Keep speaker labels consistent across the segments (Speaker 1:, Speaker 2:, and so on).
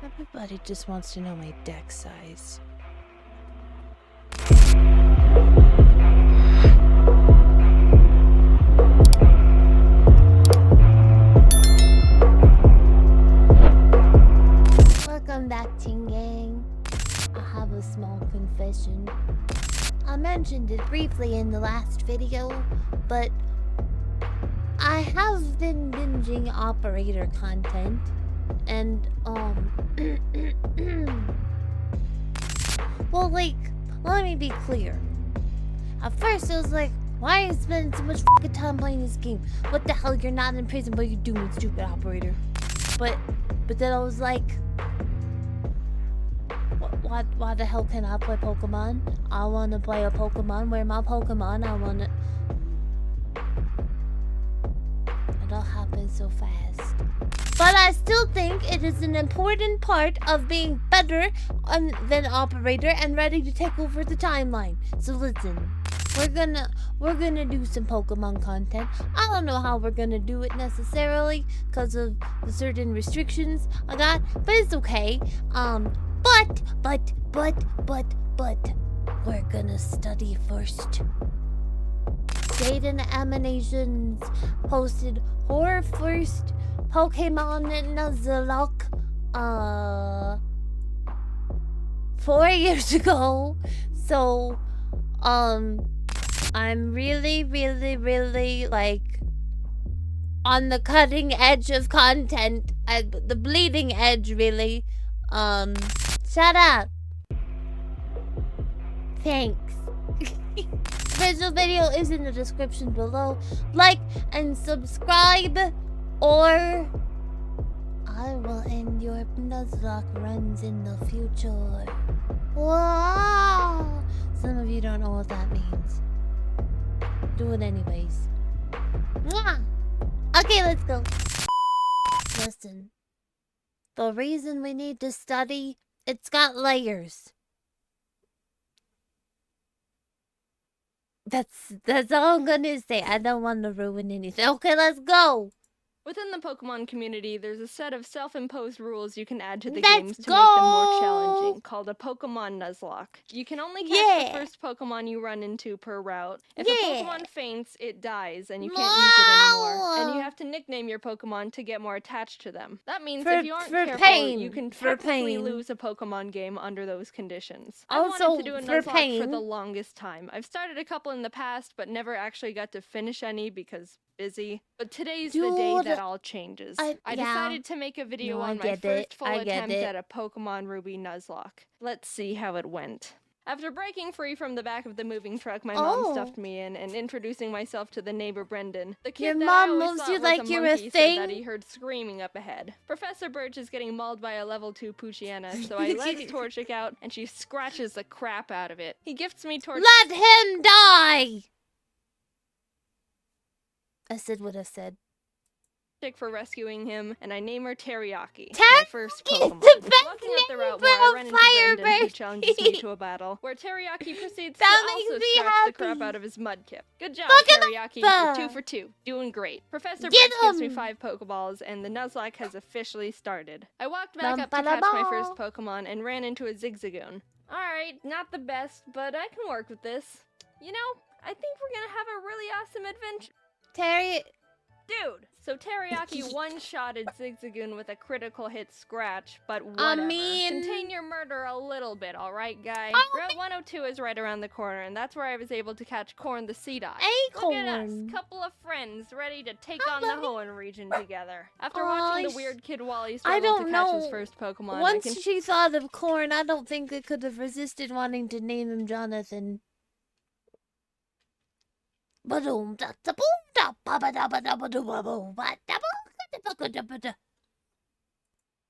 Speaker 1: Everybody just wants to know my deck size. Welcome back, Ting Gang. I have a small confession. I mentioned it briefly in the last video, but I have been binging operator content, and well, like, let me be clear. At first I was like, why are you spending so much fucking time playing this game? What the hell, you're not in prison, but you're doing, stupid operator. But then I was like, why the hell can I play Pokemon? I wanna play a Pokemon. Where my Pokemon? I wanna... It all happened so fast. But I still think it is an important part of being better than operator and ready to take over the timeline. So listen, we're gonna do some Pokemon content. I don't know how we're gonna do it necessarily because of the certain restrictions I got, but it's okay. But we're gonna study first. Jaiden Animations posted her first Pokemon Nuzlocke 4 years ago. So I'm really like on the cutting edge of content, the bleeding edge, really. Shut up. Thanks. Original video is in the description below. Like and subscribe, or I will end your Nuzlocke runs in the future. Wow. Some of you don't know what that means. Do it anyways. Mwah. Okay, let's go. Listen. The reason we need to study, it's got layers. That's all I'm gonna say. I don't want to ruin anything. Okay, let's go.
Speaker 2: Within the Pokemon community, there's a set of self-imposed rules you can add to the
Speaker 1: Let's
Speaker 2: games to
Speaker 1: go.
Speaker 2: make them more challenging, called a Pokemon Nuzlocke. You can only catch the first Pokemon you run into per route. If a Pokemon faints, it dies, and you can't use it anymore. And you have to nickname your Pokemon to get more attached to them. That means if you aren't careful, you can technically lose a Pokemon game under those conditions. I wanted to do a Nuzlocke for the longest time. I've started a couple in the past, but never actually got to finish any because busy. But today's the day that all changes. I decided to make a video on my first full attempt at a Pokemon Ruby Nuzlocke. Let's see how it went. After breaking free from the back of the moving truck my mom stuffed me in and introducing myself to the neighbor Brendan, the kid that I always thought was a monkey said that he heard screaming up ahead. Professor Birch is getting mauled by a level 2 Poochyena, so I let Torchic out and she scratches the crap out of it. He gifts me Torchic.
Speaker 1: Let him die! I said what I said.
Speaker 2: For rescuing him, and I name her Teriyaki.
Speaker 1: Teriyaki,
Speaker 2: my first Pokemon.
Speaker 1: the best
Speaker 2: Walking up the route
Speaker 1: name
Speaker 2: more,
Speaker 1: for
Speaker 2: I
Speaker 1: a
Speaker 2: run into
Speaker 1: fire
Speaker 2: Brendan, who
Speaker 1: bird.
Speaker 2: challenges me to a battle, where Teriyaki proceeds to
Speaker 1: That
Speaker 2: also
Speaker 1: makes me
Speaker 2: scratch
Speaker 1: happy.
Speaker 2: the crap out of his Mudkip. Good job,
Speaker 1: Look at
Speaker 2: Teriyaki.
Speaker 1: that.
Speaker 2: You're 2 for 2. Doing great. Professor
Speaker 1: Get
Speaker 2: Birch gives me
Speaker 1: him.
Speaker 2: 5 Pokeballs, and the Nuzlocke has officially started. I walked back up to catch my first Pokemon and ran into a Zigzagoon. Alright, not the best, but I can work with this. You know, I think we're gonna have a really awesome adventure. Dude! So Teriyaki one-shotted Zigzagoon with a critical hit scratch, but whatever. Contain your murder a little bit, alright, guy? Route 102 is right around the corner, and that's where I was able to catch Corn the Seedot. Look at us, couple of friends ready to take on the Hoenn region together. After watching the weird kid Wally struggle to catch his first Pokemon,
Speaker 1: once she thought of Corn, I don't think it could have resisted wanting to name him Jonathan.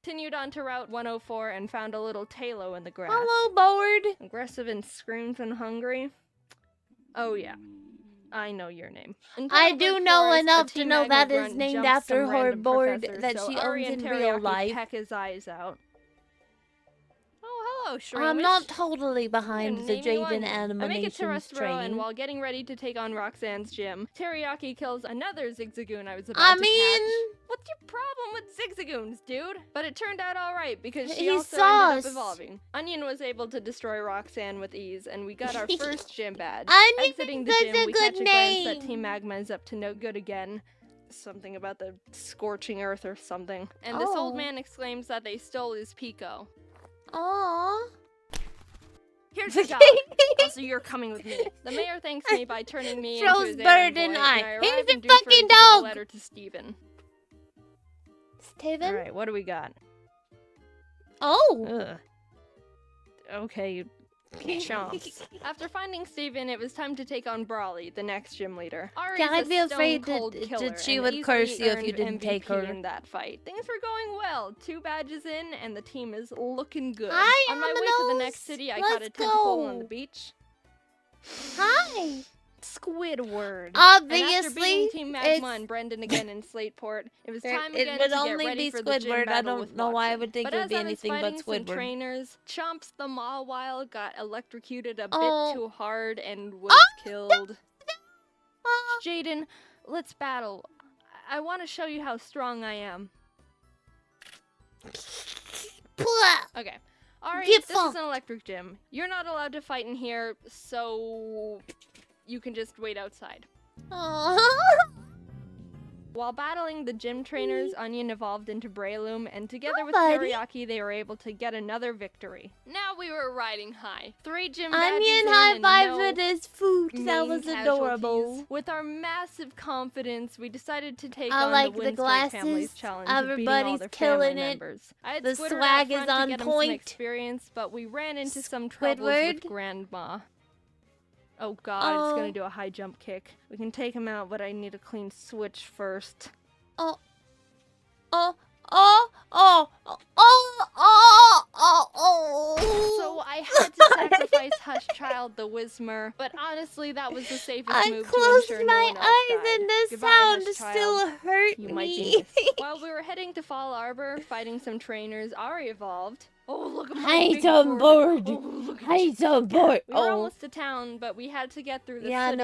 Speaker 2: Continued on to Route 104 and found a little Talo in the grass.
Speaker 1: Hello, Board.
Speaker 2: Aggressive and screams and hungry. Oh yeah, I know your name.
Speaker 1: I do know enough to know that is named after her board that she owns in real life.
Speaker 2: Peck his eyes out. Oh, Hello, Shroomish.
Speaker 1: I'm not totally behind the Jaiden
Speaker 2: I make it to
Speaker 1: Animations
Speaker 2: Rustboro,
Speaker 1: train.
Speaker 2: and while getting ready to take on Roxanne's gym, Teriyaki kills another Zigzagoon I was about to catch. What's your problem with Zigzagoons, dude? But it turned out alright, because she also ended up evolving. Onion was able to destroy Roxanne with ease, and we got our first gym badge. Exiting the gym, we catch a glance that Team Magma is up to no good again. Something about the scorching earth or something. And this old man exclaims that they stole his Pico.
Speaker 1: Aww.
Speaker 2: Here's the job. Also, you're coming with me. The mayor thanks me by turning me into his errand boy, and I arrive in Dewford to give a letter to Steven.
Speaker 1: Steven?
Speaker 2: Alright, what do we got?
Speaker 1: Oh!
Speaker 2: Ugh. Okay, chomps. After finding Steven, it was time to take on Brawly, the next gym leader.
Speaker 1: Yeah, I'd be afraid that she would curse you if you didn't take her.
Speaker 2: In that fight. Things were going well. 2 badges in, and the team is looking good.
Speaker 1: Hi,
Speaker 2: on my way to the next city, I caught a tentacle on the beach.
Speaker 1: Hi!
Speaker 2: Squidward.
Speaker 1: Obviously,
Speaker 2: and after beating Team Magma and Brendan again in Slateport, it was time again to get ready for the gym battle with Foxy. I don't know why I would think it would be anything but Squidward. Some trainers, Chomps the Mawile got electrocuted a bit too hard and was killed. Jaiden, let's battle. I want to show you how strong I am. Okay. Ari, this is an electric gym. You're not allowed to fight in here, so you can just wait outside. While battling the gym trainers, Onion evolved into Breloom, and together with Teriyaki, they were able to get another victory. Now we were riding high. 3 gym badges
Speaker 1: Onion high-fived with his food. That was adorable.
Speaker 2: With our massive confidence, we decided to take on the Windswept Families Challenge of beating all their family members. I had
Speaker 1: the
Speaker 2: Squidward
Speaker 1: swag
Speaker 2: out
Speaker 1: is
Speaker 2: front
Speaker 1: on
Speaker 2: to get
Speaker 1: point.
Speaker 2: him some experience, but we ran into some troubles with Grandma. Oh god, it's gonna do a high jump kick. We can take him out, but I need a clean switch first.
Speaker 1: So
Speaker 2: I had to sacrifice Hush Child the Whismer, but honestly, that was the safest move to ensure no one else died.
Speaker 1: I closed my eyes and the sound still hurt
Speaker 2: me. While we were heading to Fall Arbor, fighting some trainers, Ari evolved. Oh, look at my big
Speaker 1: board.
Speaker 2: We were almost to town, but we had to get through the city grass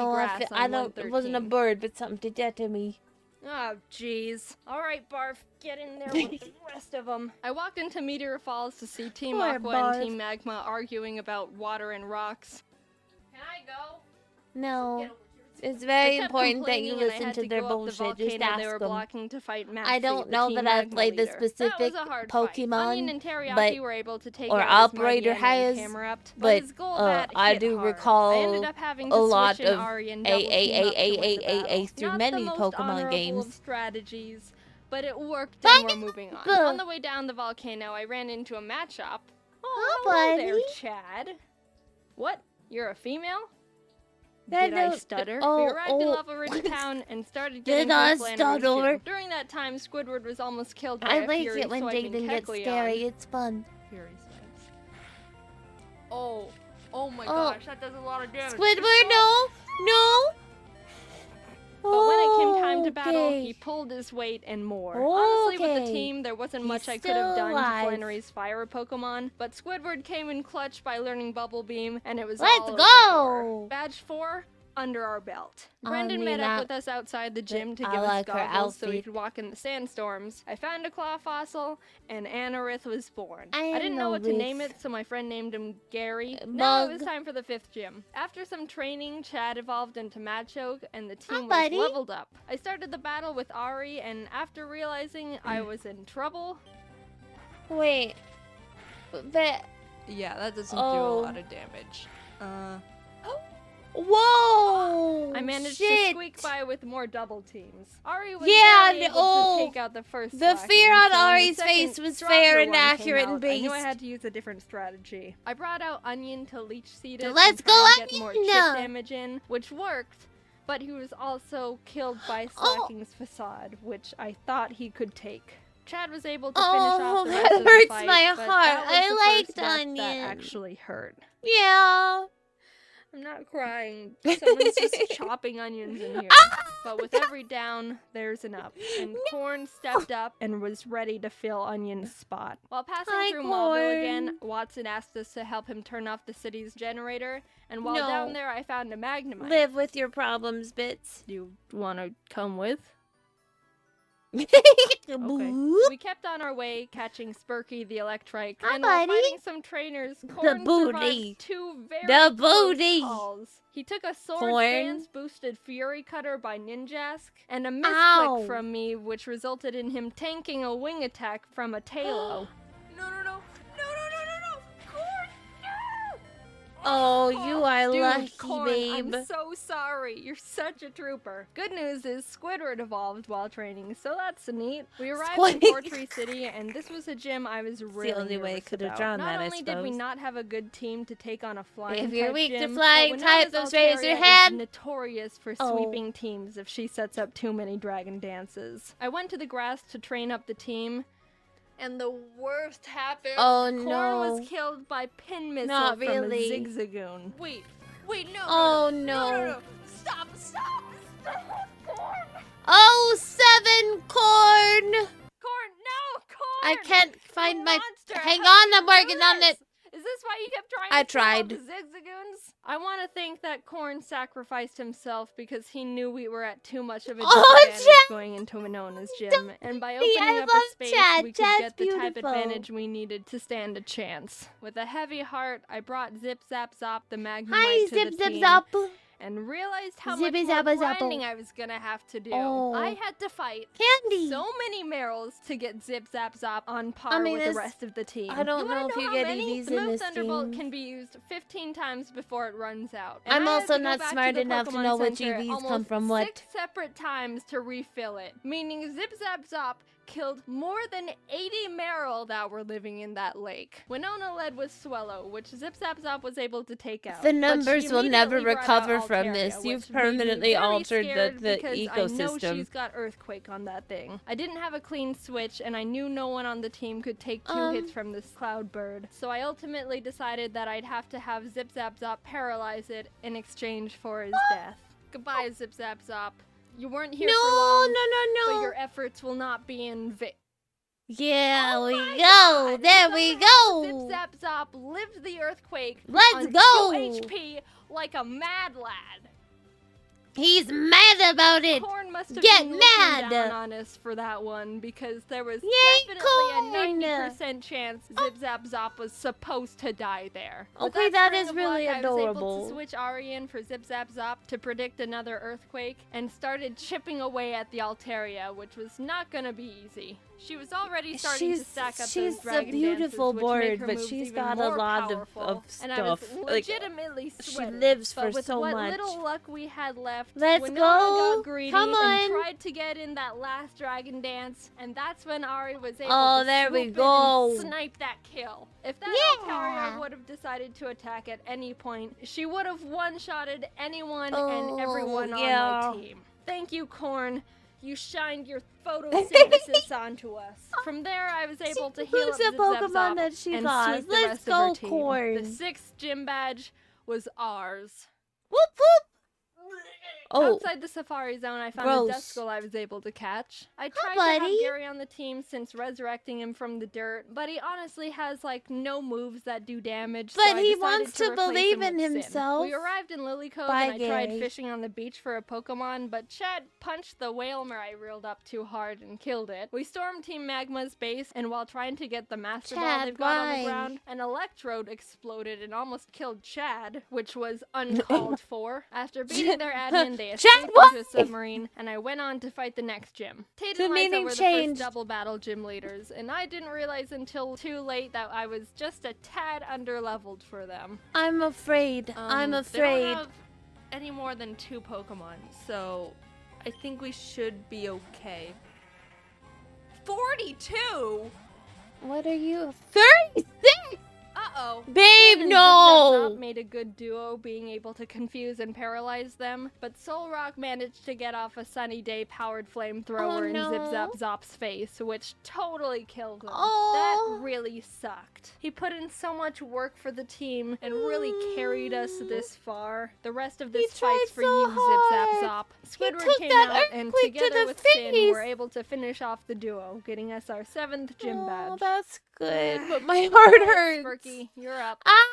Speaker 2: on 113.
Speaker 1: It wasn't a bird, but something did that to me.
Speaker 2: Oh, jeez. Alright, Barf, get in there with the rest of them. I walked into Meteor Falls to see Team Aqua and Team Magma arguing about water and rocks. Can I go?
Speaker 1: No. It's very important that you listen to their bullshit. Just ask them. I don't know that I've played this specific Pokemon, but or operator has, but I do recall a lot of AAAAAA through many Pokemon games.
Speaker 2: Strategies, but it worked and we're moving on. On the way down the volcano, I ran into a mat shop. Oh, hello there, Chad. What? You're a female? Did I stutter? We arrived in Lava Ridge Town and started getting to Flannery's gym. During that time, Squidward was almost killed by a Fury,
Speaker 1: I like it when Jaiden gets scary. It's fun.
Speaker 2: Fury swipes. Oh my gosh, that does a lot of damage.
Speaker 1: Squidward, no!
Speaker 2: But when it came time to battle, he pulled his weight and more. Honestly, with the team, there wasn't much I could have done to Flannery's fire Pokemon, but Squidward came in clutch by learning Bubble Beam, and it was all over. Badge 4 under our belt. Brendan met up with us outside the gym to give us goggles so we could walk in the sandstorms. I found a claw fossil, and Anorith was born. I didn't know what to name it, so my friend named him Gary. Now it was time for the 5th gym. After some training, Chad evolved into Machoke, and the team was leveled up. I started the battle with Ari, and after realizing I was in trouble...
Speaker 1: Wait, but...
Speaker 2: Yeah, that doesn't do a lot of damage.
Speaker 1: Whoa!
Speaker 2: I managed to squeak by with more double teams. Ari was able to take out the first.
Speaker 1: The fear on Ari's face was fair and accurate and based.
Speaker 2: I knew I had to use a different strategy. I brought out Onion to leech seed it.
Speaker 1: Let's go,
Speaker 2: Onion! Get more chip damage in, which worked. But he was also killed by Slacking's facade, which I thought he could take. Chad was able to finish off the rest of the fight,
Speaker 1: my heart. I liked
Speaker 2: Onion. That actually hurt.
Speaker 1: Yeah.
Speaker 2: I'm not crying. Someone's just chopping onions in here. But with every down, there's an up. And Corn stepped up and was ready to fill Onion's spot. While passing through Mauville again, Watson asked us to help him turn off the city's generator. And while down there, I found a Magnemite.
Speaker 1: Live with your problems, Bits.
Speaker 2: You want to come with?
Speaker 1: Okay.
Speaker 2: We kept on our way, catching Spurky the Electrike, and while fighting some trainers, Corn survived 2 very close calls. He took a Sword Dance boosted Fury Cutter by Ninjask, and a misclick from me, which resulted in him tanking a wing attack from a Tailo. No! Corn, no!
Speaker 1: Oh, you are lucky,
Speaker 2: Corn,
Speaker 1: babe.
Speaker 2: I'm so sorry. You're such a trooper. Good news is Squidward evolved while training, so that's neat. We arrived in Fortree City, and this was a gym I was really
Speaker 1: the only way I could have drawn that, I suppose.
Speaker 2: Not only did we not have a good team to take on a flying
Speaker 1: if you're weak
Speaker 2: gym,
Speaker 1: to flying types,
Speaker 2: Winona's
Speaker 1: raise your
Speaker 2: Altaria
Speaker 1: hand.
Speaker 2: is notorious for sweeping teams if she sets up too many dragon dances. I went to the grass to train up the team, and the worst happened.
Speaker 1: Oh,
Speaker 2: Corn was killed by pin missile from a Zigzagoon. Wait, no. Stop, Corn.
Speaker 1: Oh, 7 Corn.
Speaker 2: Corn, no, Corn.
Speaker 1: I can't find my.
Speaker 2: Monster.
Speaker 1: Hang on, I'm working on it.
Speaker 2: Is this why you kept trying
Speaker 1: I
Speaker 2: to kill
Speaker 1: tried.
Speaker 2: the Zigzagoons? I want to think that Corn sacrificed himself because he knew we were at too much of a disadvantage going into Winona's gym. And by opening up a space, we could get the type advantage we needed to stand a chance. With a heavy heart, I brought Zip Zap Zop the Magnemite to the team. And realized how much more grinding I was gonna have to do. I had to fight so many Merrills to get Zip Zap Zop on par with the rest of the team.
Speaker 1: I don't know if you get EVs in this
Speaker 2: game. The move Thunderbolt can be used 15 times before it runs out.
Speaker 1: I'm also not smart enough to know which EVs come from what.
Speaker 2: 6 separate times to refill it, meaning Zip Zap Zop killed more than 80 Merrill that were living in that lake. Winona led with Swellow, which Zip Zap Zop was able to take out.
Speaker 1: The numbers will never recover from this. You've permanently altered the ecosystem.
Speaker 2: I know she's got Earthquake on that thing. I didn't have a clean switch, and I knew no one on the team could take 2 hits from this Cloud Bird. So I ultimately decided that I'd have to have Zip Zap Zop paralyze it in exchange for his death. Goodbye, Zip Zap Zop. You weren't here for long, but your efforts will not be in vain.
Speaker 1: Yeah, There we go.
Speaker 2: Zip Zap Zop lived the earthquake.
Speaker 1: Let's
Speaker 2: on
Speaker 1: go.
Speaker 2: 2 HP like a mad lad.
Speaker 1: He's mad about it.
Speaker 2: Corn must have
Speaker 1: Get
Speaker 2: been
Speaker 1: mad.
Speaker 2: looking down on us for that one because there was definitely a 90% chance Zip Zap Zop was supposed to die there.
Speaker 1: Okay, that is really adorable.
Speaker 2: I was able to switch Ari in for Zip Zap Zop to predict another earthquake and started chipping away at the Altaria, which was not gonna be easy. She was already starting to stack up those dragon
Speaker 1: She's a beautiful
Speaker 2: dances, which make
Speaker 1: board,
Speaker 2: her
Speaker 1: but
Speaker 2: moves
Speaker 1: she's
Speaker 2: even
Speaker 1: got a
Speaker 2: more
Speaker 1: lot
Speaker 2: powerful.
Speaker 1: of
Speaker 2: And I was
Speaker 1: stuff.
Speaker 2: legitimately
Speaker 1: She
Speaker 2: sweating.
Speaker 1: lives
Speaker 2: But
Speaker 1: for
Speaker 2: with
Speaker 1: so
Speaker 2: what
Speaker 1: much.
Speaker 2: little luck we had left,
Speaker 1: Let's
Speaker 2: Winona
Speaker 1: go.
Speaker 2: got greedy
Speaker 1: Come on.
Speaker 2: and tried to get in that last dragon dance, and that's when Ari was able to
Speaker 1: there we
Speaker 2: swoop in
Speaker 1: go.
Speaker 2: and snipe that kill. If that Altaria would have decided to attack at any point, she would have one-shotted anyone and everyone on my team. Thank you, Corn. You shined your photosynthesis onto us. From there, I was able to heal up
Speaker 1: Who's the Pokemon that she lost? Let's go, Corn.
Speaker 2: The 6th gym badge was ours.
Speaker 1: Whoop whoop.
Speaker 2: Outside the Safari Zone, I found a Duskull I was able to catch. I tried to have Gary on the team since resurrecting him from the dirt, but he honestly has, like, no moves that do damage.
Speaker 1: But
Speaker 2: so
Speaker 1: he wants to believe in
Speaker 2: Sin.
Speaker 1: himself.
Speaker 2: We arrived in Lilycove and I tried fishing on the beach for a Pokemon, but Chad punched the Whalmer I reeled up too hard and killed it. We stormed Team Magma's base, and while trying to get the Master Ball they've got on the ground, an Electrode exploded and almost killed Chad, which was uncalled for. After beating their admin, they escaped into a submarine, and I went on to fight the next gym. Tate and Liza were the first double battle gym leaders, and I didn't realize until too late that I was just a tad underleveled for them.
Speaker 1: I'm afraid. I'm afraid.
Speaker 2: They don't have any more than 2 Pokemon, so I think we should be okay. 42?
Speaker 1: What are you? 36?
Speaker 2: Uh-oh.
Speaker 1: Babe,
Speaker 2: Sin and
Speaker 1: no.
Speaker 2: Zip-Zap-Zop made a good duo, being able to confuse and paralyze them, but Solrock managed to get off a Sunny Day powered flamethrower in Zip-Zap-Zop's face, which totally killed him. That really sucked. He put in so much work for the team and really carried us this far. The rest of this fight's for you, Zip-Zap-Zop. Squidward came out, and together with Sin, were able to finish off the duo, getting us our 7th gym badge.
Speaker 1: That's good, but my heart hurts.
Speaker 2: Sparky, you're up.
Speaker 1: Ah!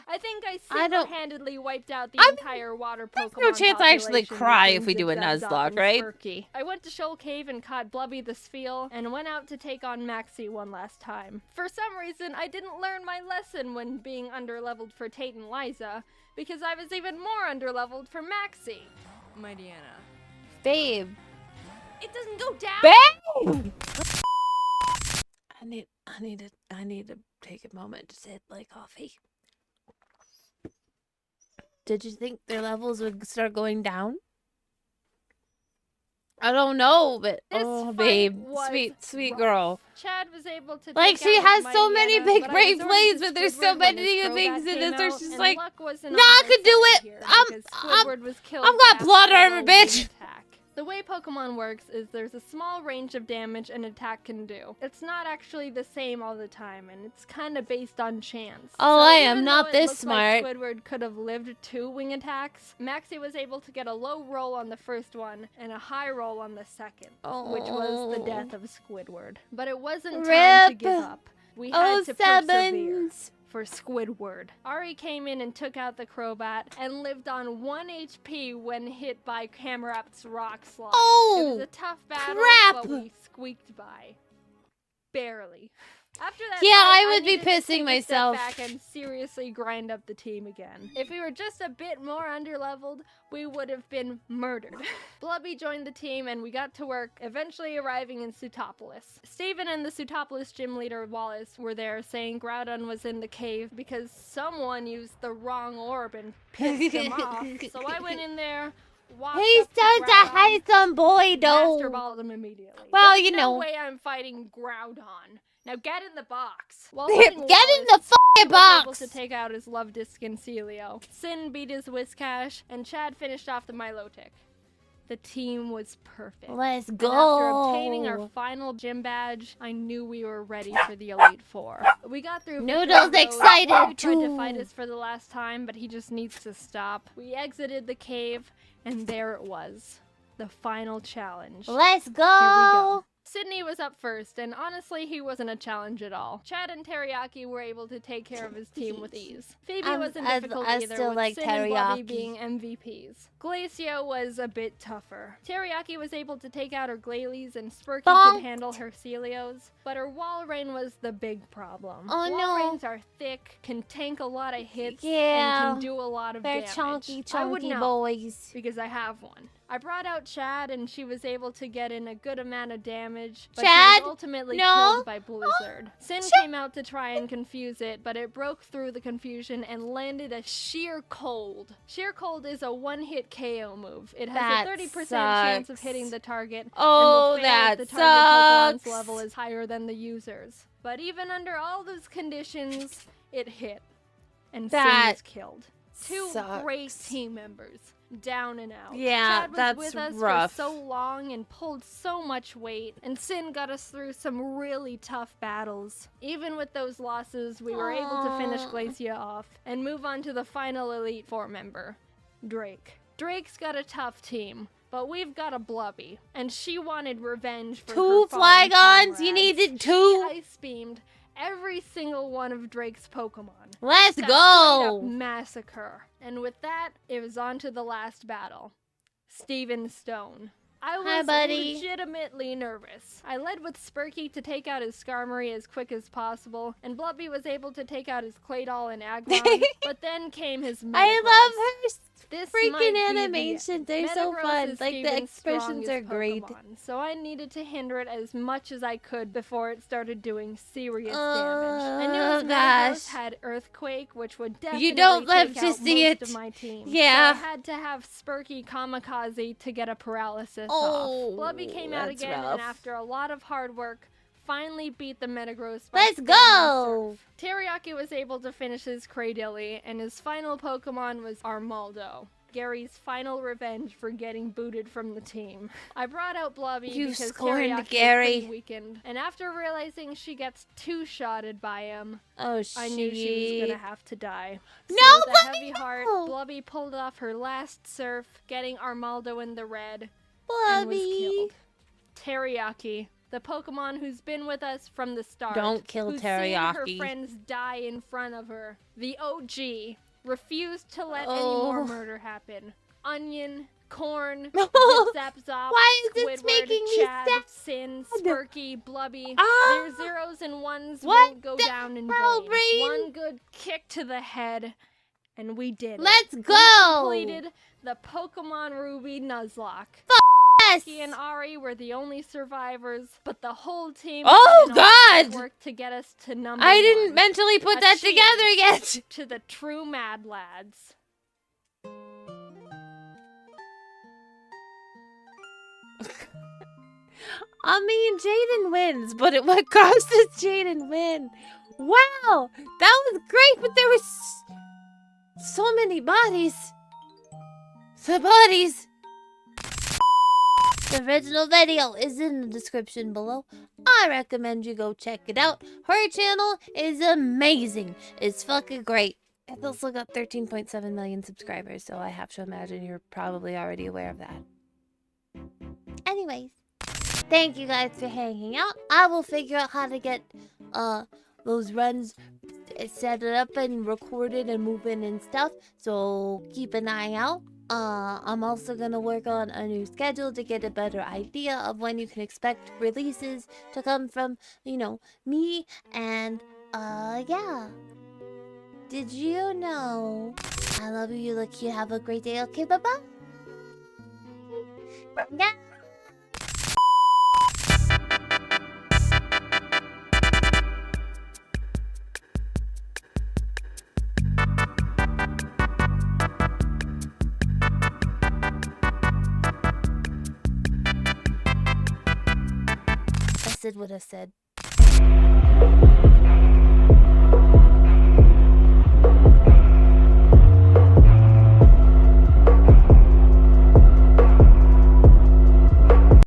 Speaker 2: I think I single-handedly wiped out the entire water Pokemon
Speaker 1: no chance I actually
Speaker 2: population
Speaker 1: cry if
Speaker 2: between
Speaker 1: we do a
Speaker 2: Zip-Zap-Zop
Speaker 1: Nuzlocke,
Speaker 2: and
Speaker 1: right?
Speaker 2: Sparky. I went to Shoal Cave and caught Blubby the Spheal, and went out to take on MoxAE one last time. For some reason, I didn't learn my lesson when being underleveled for Tate and Liza, because I was even more underleveled for MoxAE.
Speaker 3: My Deanna.
Speaker 1: Babe.
Speaker 2: It doesn't go down!
Speaker 1: Babe! I need to take a moment to sip my coffee. Did you think their levels would start going down? I don't know, but babe, sweet girl.
Speaker 2: Chad was able to
Speaker 1: like she has so many big brave blades, but there's so many things in it. So she's like, "No, I could do it. I've got plot armor, bitch."
Speaker 2: The way Pokemon works is there's a small range of damage an attack can do. It's not actually the same all the time, and it's kind of based on chance.
Speaker 1: Oh,
Speaker 2: so
Speaker 1: I am not this smart.
Speaker 2: Like Squidward could have lived 2 wing attacks. MoxAE was able to get a low roll on the first one and a high roll on the second, which was the death of Squidward. But it wasn't time to give up. We had to persevere. For Squidward. Ari came in and took out the Crobat and lived on 1 HP when hit by Camerapt's Rock Slide. It was a tough battle, but we squeaked by. Barely. After that,
Speaker 1: I would be pissing myself.
Speaker 2: Step back and seriously grind up the team again. If we were just a bit more underleveled, we would have been murdered. Blubby joined the team and we got to work, eventually arriving in Sootopolis. Steven and the Sootopolis gym leader Wallace were there saying Groudon was in the cave because someone used the wrong orb and pissed him off. So I went in there.
Speaker 1: He's such a handsome boy, though.
Speaker 2: Master balled him immediately.
Speaker 1: Well,
Speaker 2: There's no way I'm fighting Groudon. Now get in the box. While
Speaker 1: get in the fucking box.
Speaker 2: Was able to take out his love disc in Celio. Sin beat his Whiscash, and Chad finished off the Milotic. The team was perfect.
Speaker 1: Let's go.
Speaker 2: And after obtaining our final gym badge, I knew we were ready for the Elite Four. We got through.
Speaker 1: Noodle's excited
Speaker 2: He tried to fight us for the last time, but he just needs to stop. We exited the cave, and there it was. The final challenge.
Speaker 1: Let's go.
Speaker 2: Here we go. Sydney was up first, and honestly, he wasn't a challenge at all. Chad and Teriyaki were able to take care of his team with ease. Phoebe wasn't difficult either, with Sin and Blubby being MVPs. Glacio was a bit tougher. Teriyaki was able to take out her Glalie, and Spurky could handle her Celios, but her Walrein was the big problem. Walreins are thick, can tank a lot of hits, and can do a lot of damage.
Speaker 1: Chunky
Speaker 2: I would know,
Speaker 1: boys.
Speaker 2: because I have one. I brought out Chad, and she was able to get in a good amount of damage, but
Speaker 1: Chad?
Speaker 2: she was ultimately killed by Blizzard. Sin came out to try and confuse it, but it broke through the confusion and landed a Sheer Cold. Sheer Cold is a one-hit KO move. It has a 30% chance of hitting the target, and will fail if the target Pokemon's level is higher than the user's. But even under all those conditions, it hit, and Sin was killed. 2 great team members. Down and out.
Speaker 1: Yeah,
Speaker 2: Chad was
Speaker 1: that's
Speaker 2: with us
Speaker 1: rough.
Speaker 2: for so long and pulled so much weight, and Sin got us through some really tough battles. Even with those losses, we were able to finish Glacia off and move on to the final Elite Four member, Drake. Drake's got a tough team, but we've got a Blubby, and she wanted revenge for her fallen
Speaker 1: Flagons? You needed 2?
Speaker 2: She ice-beamed every single one of Drake's Pokemon.
Speaker 1: Let's go!
Speaker 2: Massacre. And with that, it was on to the last battle. Steven Stone. I was legitimately nervous. I led with Spurky to take out his Skarmory as quick as possible, and Blubby was able to take out his Claydol and Aggron, but then came his Metagross.
Speaker 1: I love her
Speaker 2: This
Speaker 1: freaking animations. They're so fun. Like, the expressions are great.
Speaker 2: Pokemon, so I needed to hinder it as much as I could before it started doing serious damage. I knew his Metagross had Earthquake, which would definitely take out most of my team.
Speaker 1: Yeah.
Speaker 2: So I had to have Spurky Kamikaze to get a paralysis off. Blubby came out again, and after a lot of hard work, finally beat the Metagross.
Speaker 1: Let's go!
Speaker 2: Teriyaki was able to finish his Cradily, and his final Pokemon was Armaldo. Gary's final revenge for getting booted from the team. I brought out Blobby because Teriyaki was pretty weakened, and after realizing she gets two-shotted by him, I knew she was gonna have to die.
Speaker 1: No,
Speaker 2: so with a heavy heart, Blobby pulled off her last surf, getting Armaldo in the red, and was killed. Teriyaki, the Pokemon who's been with us from the start.
Speaker 1: Don't kill Teriyaki.
Speaker 2: Who's seen her friends die in front of her. The OG. Refused to let any more murder happen. Onion, Corn, Zap Zop,
Speaker 1: why is this
Speaker 2: Squidward,
Speaker 1: making me
Speaker 2: Chad,
Speaker 1: sad?
Speaker 2: Sin, Spurky, Blubby. Their zeros and ones won't go down in vain.
Speaker 1: Brain?
Speaker 2: One good kick to the head, and we did it.
Speaker 1: Let's go!
Speaker 2: We completed the Pokemon Ruby Nuzlocke.
Speaker 1: Yes!
Speaker 2: He and Ari were the only survivors, but the whole team worked to get us to number
Speaker 1: I didn't
Speaker 2: one.
Speaker 1: mentally put that together yet.
Speaker 2: To the true Mad Lads.
Speaker 1: I mean, Jaiden wins, but at what cost does Jaiden win? Wow, that was great, but there was so many bodies. The bodies. The original video is in the description below. I recommend you go check it out. Her channel is amazing. It's fucking great. It's also got 13.7 million subscribers, so I have to imagine you're probably already aware of that. Anyways, thank you guys for hanging out. I will figure out how to get those runs set up and recorded and moving and stuff, so keep an eye out. I'm also gonna work on a new schedule to get a better idea of when you can expect releases to come from, you know, me. And, yeah. Did you know? I love you, you look cute, have a great day, okay, bye-bye? Yeah. I said what I said.